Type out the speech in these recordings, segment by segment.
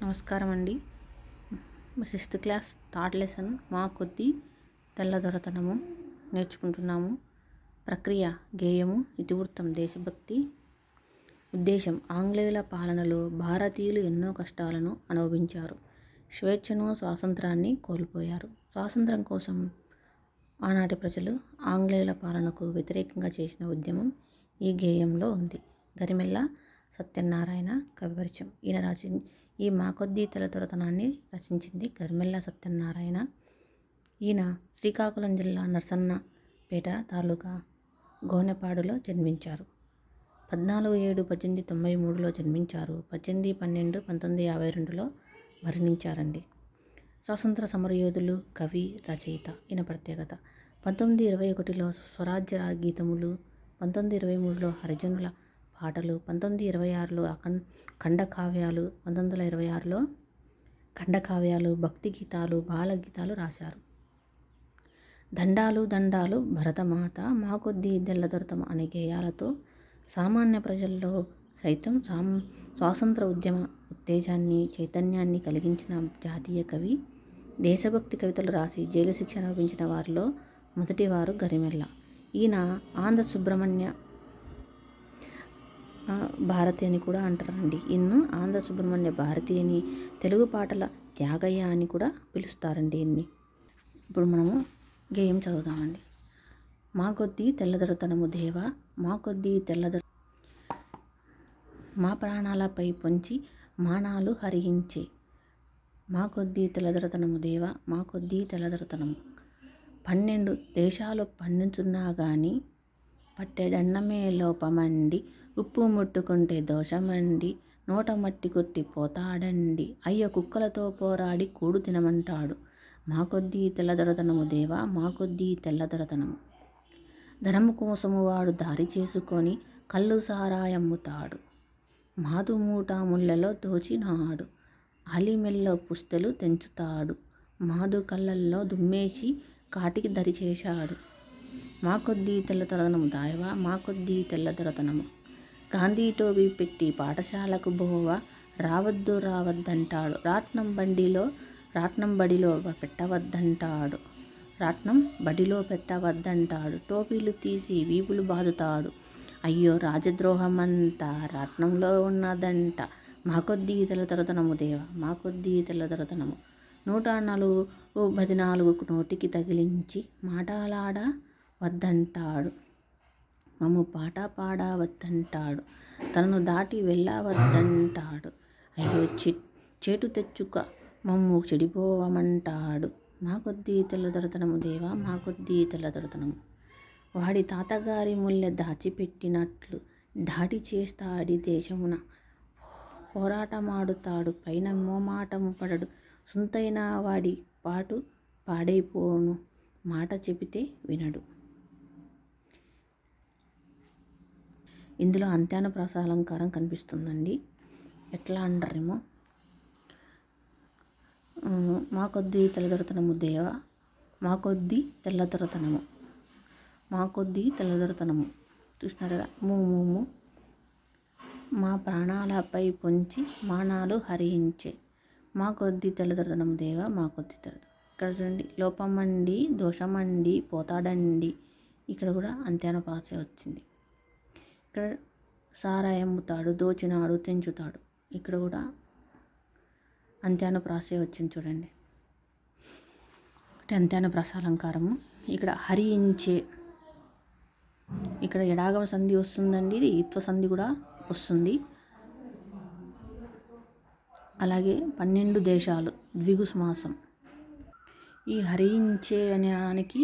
నమస్కారం అండి. Sixth class third lesson మా కొద్దీ తెల్లదొరతనము నేర్చుకుంటున్నాము. ప్రక్రియ గేయము, ఇతివృత్తం దేశభక్తి. ఉద్దేశం ఆంగ్లేయుల పాలనలో భారతీయులు ఎన్నో కష్టాలను అనుభవించారు. స్వేచ్ఛను, స్వాతంత్రాన్ని కోల్పోయారు. స్వాతంత్రం కోసం ఆనాటి ప్రజలు ఆంగ్లేయుల పాలనకు వ్యతిరేకంగా చేసిన ఉద్యమం ఈ గేయంలో ఉంది. గరిమెళ్ళ సత్యనారాయణ కవిపరిచయం. ఈ మా కొద్దీ తెల్లదొరతనాన్ని రచించింది గరిమెళ్ళ సత్యనారాయణ. ఈయన శ్రీకాకుళం జిల్లా నరసన్నపేట తాలూకా గోనెపాడులో జన్మించారు. 14/7/1893లో జన్మించారు. 18/12/1952లో మరణించారండి. స్వాతంత్ర సమరయోధులు, కవి, రచయిత. ఈయన ప్రత్యేకత 1921లో స్వరాజ్య గీతములు, 1923లో హరిజనుల పాటలు, 1926లో ఖండకావ్యాలు, 1926లో ఖండకావ్యాలు, భక్తి గీతాలు, బాలగీతాలు రాశారు. దండాలు దండాలు భరతమాత, మా కొద్దీ తెల్లదొరతనం అనే గేయాలతో సామాన్య ప్రజల్లో సైతం స్వాతంత్ర ఉద్యమ ఉత్తేజాన్ని, చైతన్యాన్ని కలిగించిన జాతీయ కవి. దేశభక్తి కవితలు రాసి జైలు శిక్ష అనుభవించిన వారిలో మొదటివారు గరిమెళ్ళ. ఈయన ఆంధ్ర సుబ్రహ్మణ్య భారతి అని కూడా అంటారండి. ఈయన్ను ఆంధ్ర సుబ్రహ్మణ్య భారతి అని, తెలుగు పాటల త్యాగయ్య అని కూడా పిలుస్తారండి ఈయన్ని. ఇప్పుడు మనము గేయం చదువుదామండి. మా కొద్దీ తెల్లదొరతనము దేవా, మా కొద్దీ మా ప్రాణాలపై పొంచి మానాలు హరించే. మా కొద్దీ తెల్లదొరతనము దేవా, మా కొద్దీ తెల్లదొరతనము. 12 దేశాలు పండించున్నా గాని పట్టెడన్నమే లోపమండి, ఉప్పు ముట్టుకుంటే దోషమండి, నోట మట్టి కొట్టి పోతాడండి, అయ్య కుక్కలతో పోరాడి కూడు తినమంటాడు. మా కొద్దీ తెల్లదొరతనము దేవా, మా కొద్దీ తెల్లదొరతనము. ధనము కోసము వాడు దారి చేసుకొని కళ్ళు సారాయమ్ముతాడు, మాదు మూట ముళ్ళలో దోచినాడు, ఆలిమెల్లో పుస్తెలు తెంచుతాడు, మాదు కళ్ళల్లో దుమ్మేసి కాటికి దరి చేశాడు. మా కొద్దీ తెల్లదొరతనము దేవా, మా కొద్దీ తెల్లదొరతనము. గాంధీ టోపీ పెట్టి పాఠశాలకు బోవ, రావద్దు రావద్దంటాడు, రాట్నం బడిలో పెట్టవద్దంటాడు, టోపీలు తీసి వీపులు బాదుతాడు, అయ్యో రాజద్రోహమంతా రాట్నంలో ఉన్నదంట. మా కొద్దీ తెల్లదొరతనము దేవా, మా కొద్దీ తెల్లదొరతనము. 114 నోటికి తగిలించి మాటలాడ వద్దంటాడు, మమ్ము పాట పాడవద్దంటాడు, తనను దాటి వెళ్ళవద్దంటాడు, అయ్యో చేటు తెచ్చుక మమ్ము చెడిపోవమంటాడు. మా కొద్దీ తెల్లదొరతనము దేవా, మా కొద్దీ తెల్లదొరతనము. వాడి తాతగారి ముల్లె దాచిపెట్టినట్లు దాడి చేస్తాడి దేశమున, పోరాటమాడుతాడు పైన మోమాటము పడడు, సొంతైన వాడి పాటు పాడైపోను మాట చెబితే వినడు. ఇందులో అంత్యానుప్రాస అలంకారం కనిపిస్తుందండి. ఎట్లా అంటారేమో, మా కొద్దీ తెల్లదొరతనము దేవా, మా కొద్దీ తెల్లదొరతనము, మా కొద్దీ తెల్లదొరతనము. చూసినారు కదా, మూము మా ప్రాణాలపై పొంచి మానాలు హరించే. మా కొద్దీ తెల్లదొరతనము దేవా, మా కొద్దీ తెల్లదొరతనము. ఇక్కడ చూడండి, లోపమండి దోషమండి పోతాడండి, ఇక్కడ కూడా అంత్యానుప్రాస వచ్చింది. ఇక్కడ సారాయమ్ముతాడు, దోచినాడు, తెంచుతాడు, ఇక్కడ కూడా అంత్యానుప్రాసే వచ్చింది చూడండి. అంత్యానుప్రాస అలంకారము. ఇక్కడ హరించే, ఇక్కడ ఎడాగమ సంధి వస్తుందండి, ఇది ఈత్వ సంధి కూడా వస్తుంది. అలాగే 12 దేశాలు ద్విగు సమాసం. ఈ హరించే అనే దానికి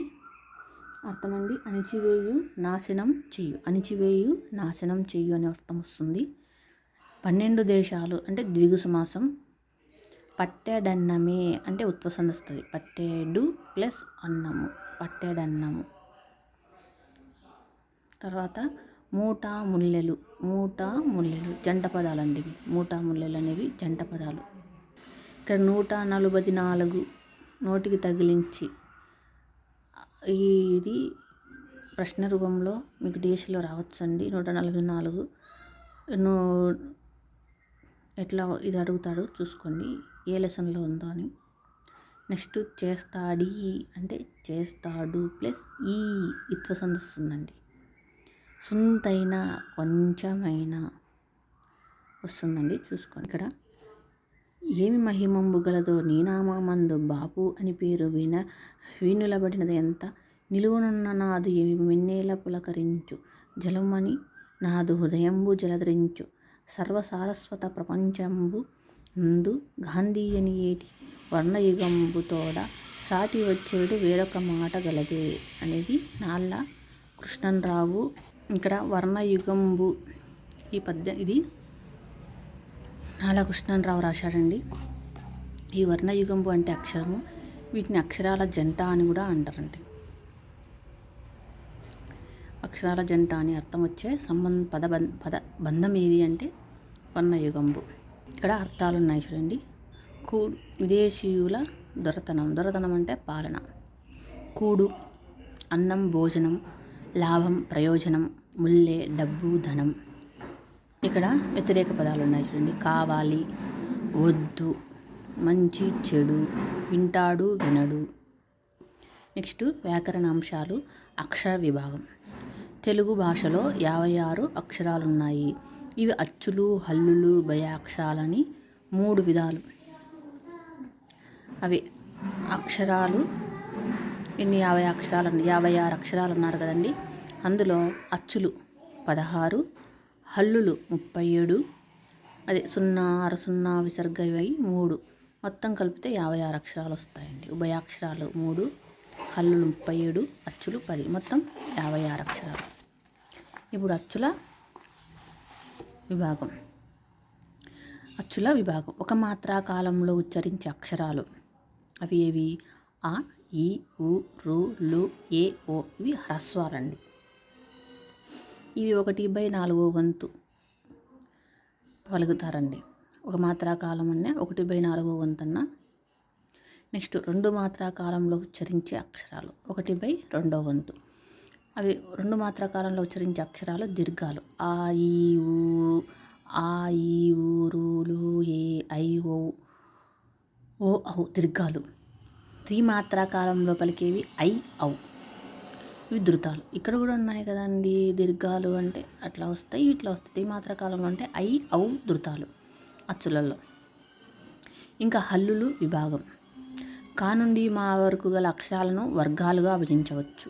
అర్థమండి అణిచివేయు, నాశనం చెయ్యు. అణిచివేయు, నాశనం చెయ్యు అనే అర్థం వస్తుంది. 12 దేశాలు అంటే ద్విగు సమాసం. పట్టెడన్నమే అంటే ఉత్వ సంధి వస్తుంది. పట్టేడు ప్లస్ అన్నము, పట్టెడన్నము. తర్వాత మూట ముల్లెలు, జంట పదాలు అండి ఇవి. మూట ముల్లెలు అనేవి జంట పదాలు. ఇక్కడ 144 నోటికి తగిలించి, ఇది ప్రశ్న రూపంలో మీకు డిఎస్సిలో రావచ్చండి. 144 ఎట్లా ఇది అడుగుతాడో చూసుకోండి, ఏ లెసన్లో ఉందో అని. నెక్స్ట్ చేస్తాడి అంటే చేస్తాడు ప్లస్ ఈ ఇత్వ సంధి వస్తుందండి. సుంతైన కొంచెమైనా వస్తుందండి, చూసుకోండి. ఇక్కడ ఏమి మహిమంబు గలదో నీ నామందు బాపు అని పేరు వీణులబడినది ఎంత, నిలువనున్న నాదు ఏమి వెన్నెల పులకరించు, జలమని నాదు హృదయంబు జలధరించు, సర్వసారస్వత ప్రపంచంబు నందు గాంధీయని ఏటి వర్ణయుగంబు తోడ సాటి వచ్చేడు వేరొక మాట గలదే అనేది నాళ్ళ కృష్ణన్రావు. ఇక్కడ వర్ణయుగంబు ఇది నాళ్ళ కృష్ణన్రావు రాశాడండి. ఈ వర్ణయుగంబు అంటే అక్షరము, వీటిని అక్షరాల జంట అని కూడా అంటారండి. అక్షరాల జంట అని అర్థం వచ్చే పద బంధం ఏది అంటే వర్ణయుగంబు. ఇక్కడ అర్థాలు ఉన్నాయి చూడండి. విదేశీయుల దొరతనం అంటే పాలన. కూడు అన్నం భోజనం, లాభం ప్రయోజనం, ముల్లె డబ్బు ధనం. ఇక్కడ వ్యతిరేక పదాలు ఉన్నాయి చూడండి. కావాలి వద్దు, మంచి చెడు, వింటాడు వినడు. నెక్స్ట్ వ్యాకరణ అంశాలు. అక్షర విభాగం. తెలుగు భాషలో 56 అక్షరాలున్నాయి. ఇవి అచ్చులు, హల్లులు, భయాక్షరాలని 3 విధాలు. అవి అక్షరాలు ఇన్ని 50 అక్షరాలు 56 అక్షరాలు ఉన్నారు కదండి. అందులో అచ్చులు 16, హల్లులు 37, అది 0 0 విసర్గ 3, మొత్తం కలిపితే 56 అక్షరాలు వస్తాయండి. ఉభయాక్షరాలు 3, హల్లులు 37, అచ్చులు 10, మొత్తం 56 అక్షరాలు. ఇప్పుడు అచ్చుల విభాగం. ఒక మాత్రా కాలంలో ఉచ్చరించే అక్షరాలు అవి ఏవి? ఆ, ఈ, ఉ, రు, లు, ఏ, ఓ. ఇవి హ్రస్వాలండి. ఇవి 1/4 వంతు పలుకుతారండి. ఒక మాత్రా కాలం అన్న 1/4 వంతు అన్న. నెక్స్ట్ 2 మాత్రా కాలంలో ఉచ్చరించే అక్షరాలు 1/2 వంతు. అవి 2 మాత్రా కాలంలో ఉచ్చరించే అక్షరాలు దీర్ఘాలు. ఆ, ఈ, ఊ, ఆ, ఈ, ఊ, రు, లు, ఏ, ఐ, ఓ, ఔ దీర్ఘాలు. 3 మాత్రా కాలంలో పలికేవి ఐ, ఔ. ఇవి ధృతాలు. ఇక్కడ కూడా ఉన్నాయి కదండి దీర్ఘాలు అంటే అట్లా వస్తాయి, ఇట్లా వస్తాయి. 3 మాత్రా కాలంలో అంటే ఐ, ఔ ధృతాలు అచ్చులలో. ఇంకా హల్లులు విభాగం. కా నుండి మా వరకు గల అక్షరాలను వర్గాలుగా విభజించవచ్చు.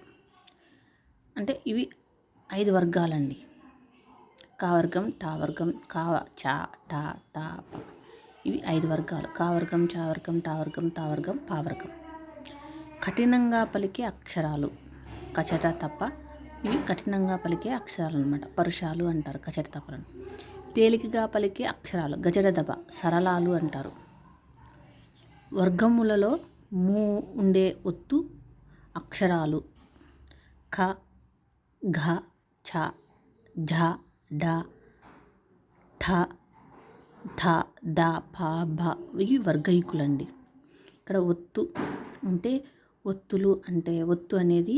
అంటే ఇవి 5 వర్గాలండి. కా వర్గం, టా వర్గం, కా, చా, టా, తా, ప. ఇవి 5 వర్గాలు. కా వర్గం, చా వర్గం, టా వర్గం, తా వర్గం, పా వర్గం. కఠినంగా పలికే అక్షరాలు కచట తప్ప. ఇవి కఠినంగా పలికే అక్షరాలు అన్నమాట. పరుషాలు అంటారు కచట తప్పలను. తేలికగా పలికే అక్షరాలు గజడ దబ సరళాలు అంటారు. వర్గములలో ఉండే ఒత్తు అక్షరాలు ఖ, ఘ, ఛ, ఝ, ఢ, ఠ, థ, ద, ప, భ. ఇవి వర్గయుకులండి. ఇక్కడ ఒత్తు అంటే ఒత్తు అనేది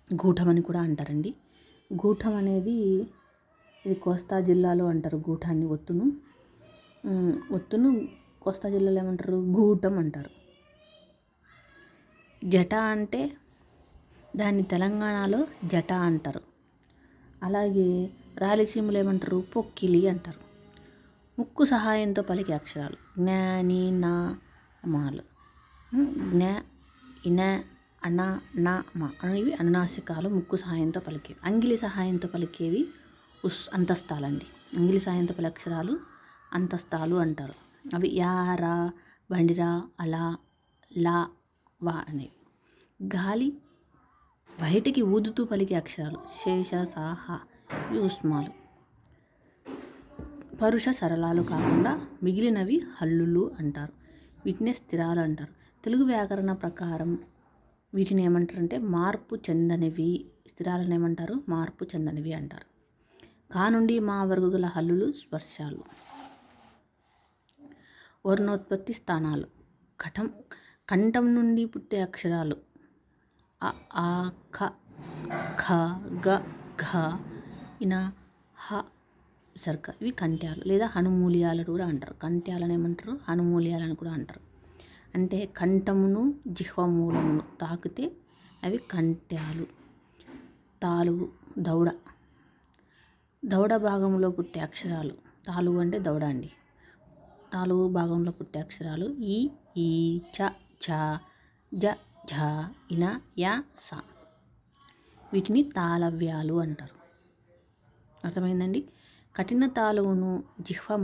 గూఠం అని కూడా అంటారండి. గూఠం అనేది ఇది కోస్తా జిల్లాలో అంటారు గూఠాన్ని. ఒత్తును కోస్తా జిల్లాలో ఏమంటారు? గూఠం అంటారు. జట అంటే దాన్ని తెలంగాణలో జట అంటారు. అలాగే రాయలసీమలో ఏమంటారు? పొక్కిలి అంటారు. ముక్కు సహాయంతో పలికే అక్షరాలు జ్ఞాని, నా, మాలు. జ్ఞ, ఇన, అన, నా, మా అనేవి అనునాసికాలు ముక్కు సహాయంతో పలికేవి. అంగిలి సహాయంతో పలికేవి అంతస్తాలండి. అంగిలి సహాయంతో పలికే అక్షరాలు అంతస్తాలు అంటారు. అవి యా, రా, బండిరా, అలా, లా, వా అనేవి. గాలి బయటికి ఊదుతూ పలికే అక్షరాలు శేష, సాహ. ఇవి ఉస్మాలు. పరుష సరళాలు కాకుండా మిగిలినవి హల్లులు అంటారు. వీటినే స్థిరాలు అంటారు. తెలుగు వ్యాకరణ ప్రకారం వీటిని ఏమంటారంటే మార్పు చెందనివి. స్థిరాలను ఏమంటారు? మార్పు చెందనివి అంటారు. కా నుండి మా వరకు గల హల్లులు స్పర్శాలు. వర్ణోత్పత్తి స్థానాలు. కంఠం నుండి పుట్టే అక్షరాలు అ, ఆ, ఖ, ఘ, గ, ఘ, ఇన, హ, విసర్గ. ఇవి కంట్యాలు లేదా హనుమూలియాలు కూడా అంటారు. కంట్యాలని ఏమంటారు, హనుమూలియాలని కూడా అంటారు. అంటే కంఠమును జిహ్వమూలమును తాకితే అవి కంట్యాలు. తాలువు, దౌడ. దౌడ భాగంలో పుట్టే అక్షరాలు. తాలువు అంటే దౌడ అండి. తాలువు భాగంలో పుట్టే అక్షరాలు ఈ, చ, ఛ, జ, ఝ, ఇన, య, స. వీటిని తాళవ్యాలు అంటారు. అర్థమైందండి. కఠిన తాలువును జిహ్వ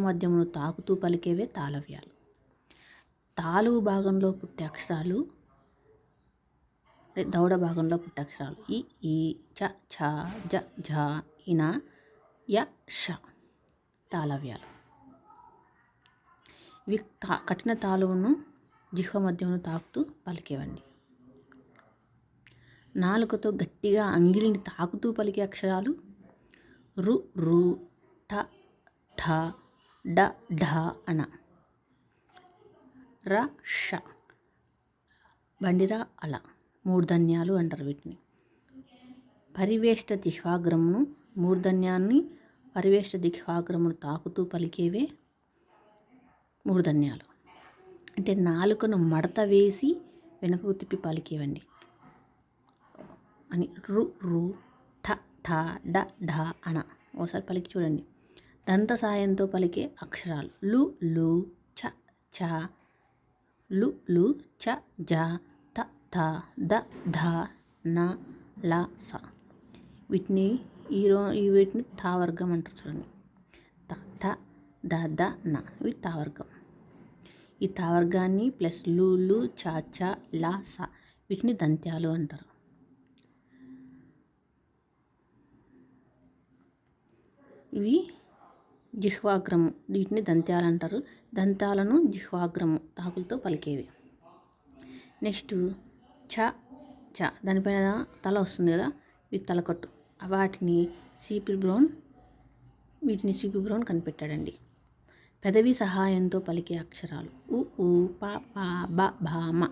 మధ్యమును తాకుతూ పలికేవే తాళవ్యాలు. తాలువు భాగంలో పుట్టే అక్షరాలు, దౌడ భాగంలో పుట్టే అక్షరాలు ఈ, చ, ఛ, జ, ఝ, ఇన, య, ష తాళవ్యాలు. ఇవి కఠిన తాలువును జిహ్వ మధ్యమును తాకుతూ పలికేవండి. నాలుకతో గట్టిగా అంగిలిని తాకుతూ పలికే అక్షరాలు రు, రు, ఠ, ఠ, డ, ఢ, అన, ర, ష, బండిరా, అల. మూర్ధన్యాలు అంటారు వీటిని. పరివేష్ట జిహ్వాగ్రమును మూర్ధన్యాన్ని పరివేష్ట జిహ్వాగ్రమును తాకుతూ పలికేవే మూర్ధన్యాలు. అంటే నాలుకను మడత వేసి వెనుకకు తిప్పి పలికేవండి అని. రు, రు, ఠ, ఠ, డ, ఢ, అన. ఒకసారి పలికి చూడండి. దంత సాయంతో పలికే అక్షరాలు లు, లు, చ, ఛ, లు, లు, చ, జ, త, థ, ద, ధ, న, ల, స. వీటిని వీటిని తావర్గం అంటారు చూడండి. త, థ, ద, ద, న. ఇవి తావర్గం. ఈ తావర్గాన్ని ప్లస్ లు, లు, చ, ఛ, ల, స వీటిని దంత్యాలు అంటారు. ఇవి జిహ్వాగ్రము, వీటిని దంత్యాలు అంటారు. దంతాలను జిహ్వాగ్రము తాకులతో పలికేవి. నెక్స్ట్ చ, చ దానిపైన తల వస్తుంది కదా, ఇది తలకట్టు. వీటిని సిపి బ్రౌన్ కనిపెట్టాడండి. పెదవి సహాయంతో పలికే అక్షరాలు ఉ, ఊ, ప, ప, బ, భ, మ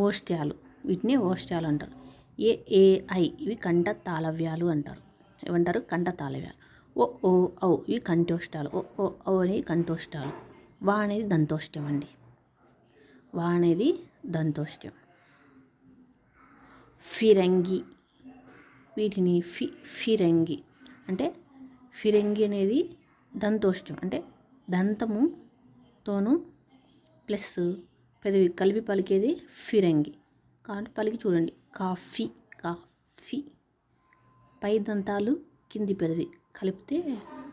ఓష్ట్యాలు. వీటిని ఓష్ట్యాలు అంటారు. ఏ, ఐ ఇవి కంఠ తాళవ్యాలు అంటారు. ఏమంటారు? కంఠ తాళవ్యాలు. ఓ, ఔ ఇవి కంఠోష్టాలు. ఓ, ఔ అనేది కంఠోష్టాలు. వా అనేది దంతోష్ట్యం అండి. వా అనేది దంతోష్ట్యం. ఫిరంగి వీటిని ఫిరంగి అంటే ఫిరంగి అనేది దంతోష్ట్యం. అంటే దంతముతోను ప్లస్ పెదవి కలిపి పలికేది ఫిరంగి. కాబట్టి పలికి చూడండి. Coffee, coffee. పై దంతాలు కింది పెదవి కలిపితే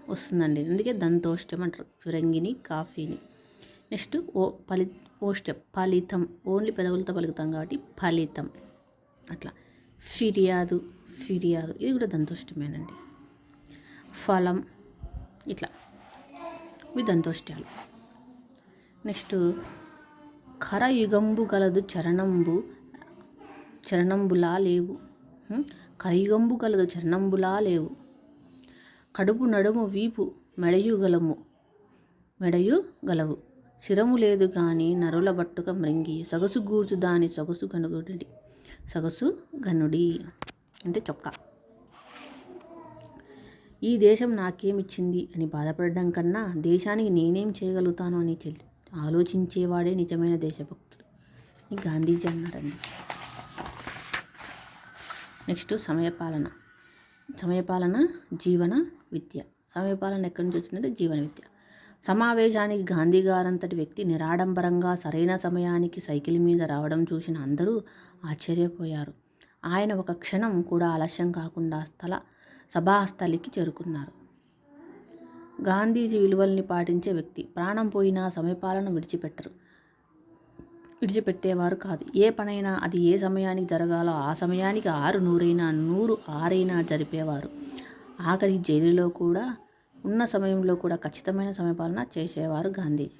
వస్తుందండి. అందుకే దంతోష్ట్యం అంటారు ఫిరంగిని, కాఫీని. నెక్స్ట్ ఓష్ట్యం ఫలితం. ఓన్లీ పెదవులతో పలుకుతాం కాబట్టి ఫలితం. అట్లా ఫిర్యాదు, ఫిర్యాదు ఇది కూడా దంతోష్ట్యమేనండి. ఫలం ఇట్లా ఇవి దంతోష్ట్యాలు. నెక్స్ట్ కరయుగంబు గలదు చరణంబులా లేవు. కరయుగంబు గలదు చరణంబులా లేవు. కడుపు, నడుము, వీపు, మెడయు గలవు. శిరము లేదు గాని నరుల బట్టుక మృంగి. సొగసు గూర్చు దాని సొగసు గనుడి అంటే చొక్కా. ఈ దేశం నాకేమిచ్చింది అని బాధపడడం కన్నా దేశానికి నేనేం చేయగలుగుతాను అని ఆలోచించేవాడే నిజమైన దేశభక్తుడు అని గాంధీజీ అన్నారండి. నెక్స్ట్ సమయపాలన జీవన విద్య. సమయపాలన ఎక్కడి నుంచి వచ్చిందంటే జీవన విద్య. సమావేశానికి గాంధీ గారంతటి వ్యక్తి నిరాడంబరంగా సరైన సమయానికి సైకిల్ మీద రావడం చూసిన అందరూ ఆశ్చర్యపోయారు. ఆయన ఒక క్షణం కూడా ఆలస్యం కాకుండా సభాస్థలికి చేరుకున్నారు. గాంధీజీ విలువల్ని పాటించే వ్యక్తి. ప్రాణం పోయినా సమయపాలన విడిచిపెట్టేవారు కాదు. ఏ పనైనా అది ఏ సమయానికి జరగాలో ఆ సమయానికి 100 6 జరిపేవారు. ఆఖరి జైలులో కూడా ఉన్న సమయంలో కూడా ఖచ్చితమైన సమయపాలన చేసేవారు గాంధీజీ.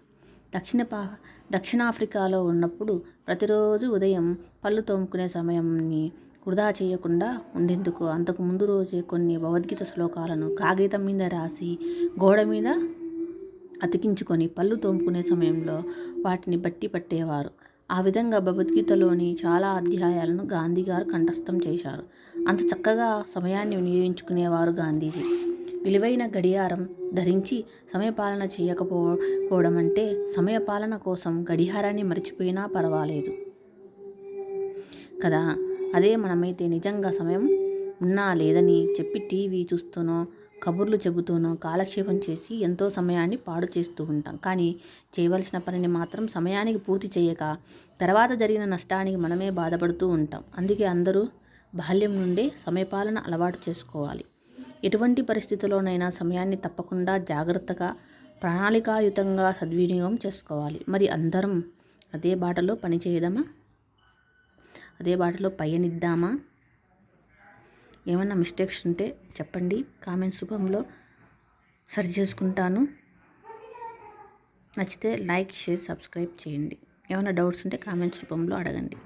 దక్షిణాఫ్రికాలో ఉన్నప్పుడు ప్రతిరోజు ఉదయం పళ్ళు తోముకునే సమయాన్ని వృధా చేయకుండా ఉండేందుకు అంతకు ముందు రోజే కొన్ని భగవద్గీత శ్లోకాలను కాగితం మీద రాసి గోడ మీద అతికించుకొని పళ్ళు తోముకునే సమయంలో వాటిని బట్టి పట్టేవారు. ఆ విధంగా భగవద్గీతలోని చాలా అధ్యాయాలను గాంధీ గారు కంఠస్థం చేశారు. అంత చక్కగా సమయాన్ని వినియోగించుకునేవారు గాంధీజీ. విలువైన గడియారం ధరించి సమయపాలన చేయకపోవడం అంటే సమయపాలన కోసం గడియారాన్ని మర్చిపోయినా పర్వాలేదు కదా. అదే మనమైతే నిజంగా సమయం ఉన్నా లేదని చెప్పి టీవీ చూస్తూనో కబుర్లు చెబుతూనో కాలక్షేపం చేసి ఎంతో సమయాన్ని పాడు చేస్తూ ఉంటాం. కానీ చేయవలసిన పనిని మాత్రం సమయానికి పూర్తి చేయక తర్వాత జరిగిన నష్టానికి మనమే బాధపడుతూ ఉంటాం. అందుకే అందరూ బాల్యం నుండే సమయపాలన అలవాటు చేసుకోవాలి. ఎటువంటి పరిస్థితుల్లోనైనా సమయాన్ని తప్పకుండా జాగ్రత్తగా ప్రణాళికాయుతంగా సద్వినియోగం చేసుకోవాలి. మరి అందరం అదే బాటలో పనిచేయదామా? అదే బాటలో పయనిద్దామా? ఏమన్నా మిస్టేక్స్ ఉంటే చెప్పండి, కామెంట్స్ రూపంలో సరి చేసుకుంటాను. నచ్చితే లైక్, షేర్, సబ్స్క్రైబ్ చేయండి. ఏమైనా డౌట్స్ ఉంటే కామెంట్స్ రూపంలో అడగండి.